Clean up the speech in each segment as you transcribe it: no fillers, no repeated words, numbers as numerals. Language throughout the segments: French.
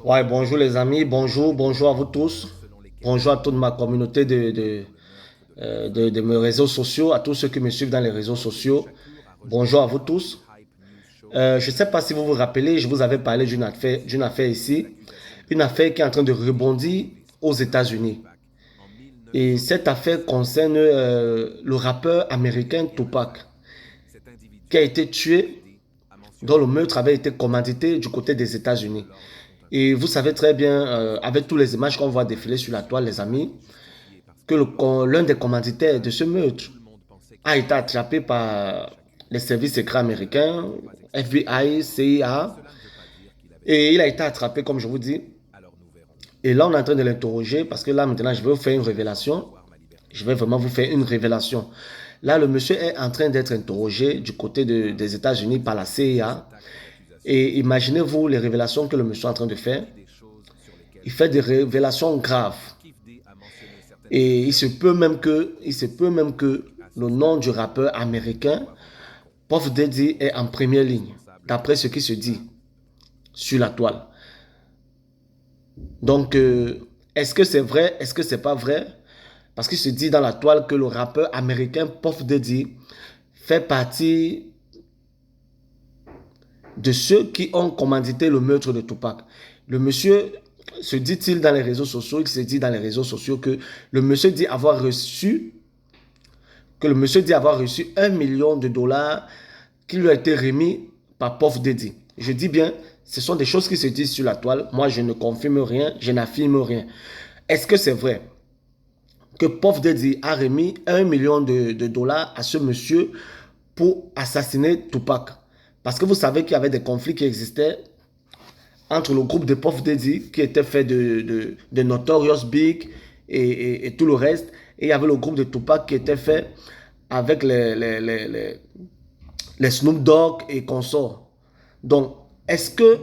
Ouais, bonjour les amis, bonjour à vous tous. Bonjour à toute ma communauté de mes réseaux sociaux, à tous ceux qui me suivent dans les réseaux sociaux. Bonjour à vous tous. Je ne sais pas si vous vous rappelez, je vous avais parlé d'une affaire ici, une affaire qui est en train de rebondir aux États-Unis. Et cette affaire concerne le rappeur américain Tupac, qui a été tué, dont le meurtre avait été commandité du côté des États-Unis. Et vous savez très bien, avec toutes les images qu'on voit défiler sur la toile, les amis, que l'un des commanditaires de ce meurtre a été attrapé par les services secrets américains, FBI, CIA, et il a été attrapé, comme je vous dis. Et là, on est en train de l'interroger parce que là, maintenant, je vais vous faire une révélation. Je vais vraiment vous faire une révélation. Là, le monsieur est en train d'être interrogé du côté des États-Unis par la CIA. Et imaginez-vous les révélations que le monsieur est en train de faire. Il fait des révélations graves. Et il se peut même que le nom du rappeur américain, Puff Daddy, est en première ligne, d'après ce qui se dit sur la toile. Donc, est-ce que c'est vrai? Est-ce que c'est pas vrai? Parce qu'il se dit dans la toile que le rappeur américain Puff Daddy fait partie de ceux qui ont commandité le meurtre de Tupac. Le monsieur se dit-il dans les réseaux sociaux, il se dit dans les réseaux sociaux le monsieur dit avoir reçu que le monsieur dit avoir reçu 1 million de dollars qui lui a été remis par Puff Daddy. Je dis bien, ce sont des choses qui se disent sur la toile. Moi, je ne confirme rien, je n'affirme rien. Est-ce que c'est vrai que Puff Daddy a remis 1 million de dollars à ce monsieur pour assassiner Tupac? Parce que vous savez qu'il y avait des conflits qui existaient entre le groupe de Puff Daddy, qui était fait de Notorious Big et tout le reste, et il y avait le groupe de Tupac qui était fait avec les Snoop Dogg et consorts. Donc, est-ce que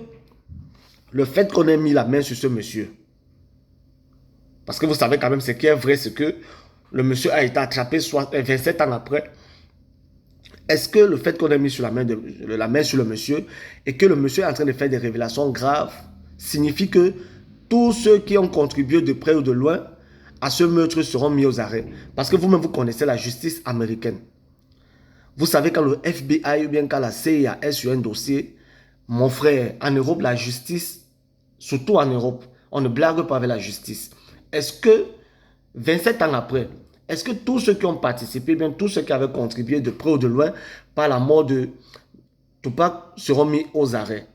le fait qu'on ait mis la main sur ce monsieur, parce que vous savez quand même ce qui est vrai, c'est que le monsieur a été attrapé 27 ans après, est-ce que le fait qu'on ait mis sur la main sur le monsieur et que le monsieur est en train de faire des révélations graves signifie que tous ceux qui ont contribué de près ou de loin à ce meurtre seront mis aux arrêts? Parce que vous-même, vous connaissez la justice américaine. Vous savez, quand le FBI ou bien quand la CIA est sur un dossier, mon frère, en Europe, la justice, surtout en Europe, on ne blague pas avec la justice. Est-ce que 27 ans après, est-ce que tous ceux qui ont participé, bien tous ceux qui avaient contribué de près ou de loin par la mort de Tupac seront mis aux arrêts?